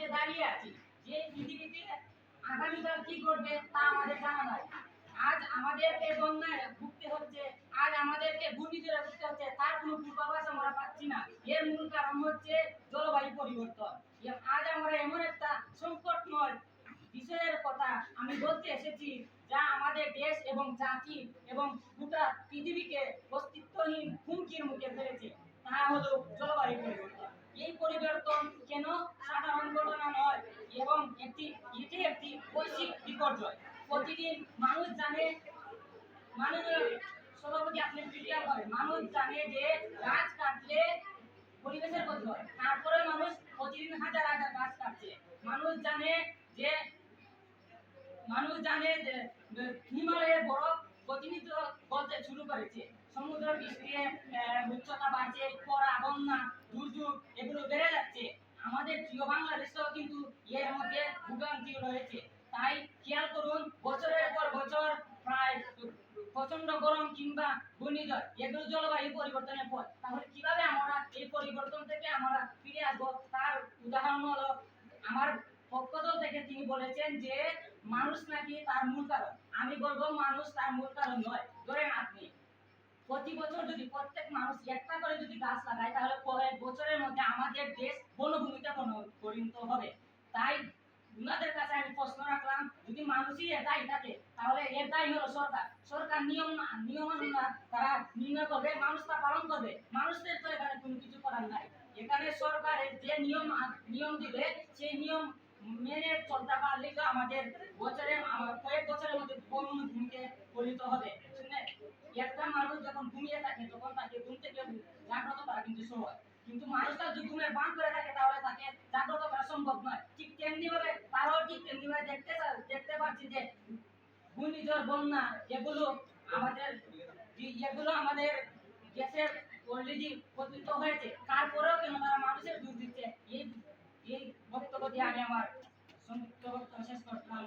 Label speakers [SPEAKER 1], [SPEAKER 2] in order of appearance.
[SPEAKER 1] যে দাঁড়িয়ে আছি, যে পৃথিবীতে আগামীকাল কি ঘটবে তা আমাদের জানা নাই। আজ আমাদেরকে বন্যায় ভুগতে হচ্ছে, আজ আমাদেরকে ঘূর্ণিঝড়ে ভুগতে হচ্ছে, তার কোনো পূর্বাভাস আমরা পাচ্ছি না। এর মূল কারণ হচ্ছে জলবায়ু পরিবর্তন। আজ আমরা এমন একটা সংকটময় বিষয়ের কথা আমি বলতে এসেছি, যা আমাদের দেশ এবং জাতি এবং গোটা পৃথিবীকে অস্তিত্বহীন হুমকির মুখে ফেলেছে। তা হলো জলবায়ু পরিবর্তন। এই পরিবর্তন কেন সাধারণ ঘটনা নয়, এবং এটি একটি বৈশ্বিক বিপর্যয়। প্রতিদিন মানুষ জানে, মাননীয় সভাপতি আপনি ক্লিয়ার করেন, মানুষ জানে যে গাছ কাটলে পরিবেশের ক্ষতি হয়, তারপরে মানুষ প্রতিদিন হাজার হাজার গাছ কাটছে। মানুষ জানে যে হিমালয়ের বরফ প্রতিনিয়ত গলতে শুরু করেছে, সমুদ্র পৃষ্ঠের উচ্চতা বাড়ছে, খরা, বন্যা, দুর্যোগ এগুলো বেড়ে যাচ্ছে। আমাদের প্রিয় বাংলাদেশেও কিন্তু এর মধ্যে ভোগান্তি রয়েছে। তাই খেয়াল করুন, বছরের পর বছর প্রায় প্রচন্ড গরম কিংবা ঘূর্ণিঝড়, এগুলো জলবায়ু পরিবর্তনের পর। তাহলে কিভাবে আমরা এই পরিবর্তন থেকে আমরা ফিরে আসবো, তার উদাহরণ হলো আমার পক্ষদল থেকে তিনি বলেছেন যে মানুষ নাকি তার মূল কারণ। আমি বলবো মানুষ তার মূল কারণ নয়। ধরেন আপনি প্রতি বছর যদি প্রত্যেক মানুষ একটা করে যদি গাছ লাগায়, তাহলে কয়েক বছরের মধ্যে আমাদের দেশ বনভূমিতে পরিণত হবে। তাই উনাদের কাছে আমি প্রশ্ন রাখলাম, যদি মানুষই দায়ী থাকে তাহলে এর দায়ী হলো সরকার। সরকার নিয়মানুসার তারা নির্ণয় করবে, মানুষ তা পালন করবে। মানুষদের তো এখানে কোনো কিছু করার নাই। এখানে সরকারের যে নিয়ম দিবে, সেই নিয়ম মেনে চলতে পারলে তো আমাদের কয়েক বছরের মধ্যে বনভূমিতে পরিণত হবে। একটা মানুষ যখন ঘুমিয়ে থাকে তখন তাকে ঘুম থেকে জাগ্রত করা কিন্তু সহজ, কিন্তু মানুষটা যদি ঘুমের ভান করে থাকে তাহলে তাকে জাগ্রত করা সম্ভব নয়। ঠিক তেমনি ভাবে তারাও ঠিক তেমনি ভাবে দেখতে পাচ্ছি যে ঘূর্ণিঝড়, বন্যা এগুলো আমাদের দেশের অলরেডি পতিত হয়েছে। তারপরেও কেন তারা মানুষের দোষ দিচ্ছে? এই বক্তব্য দিয়ে আমি আমার সংক্ষিপ্ত বক্তব্য শেষ করলাম।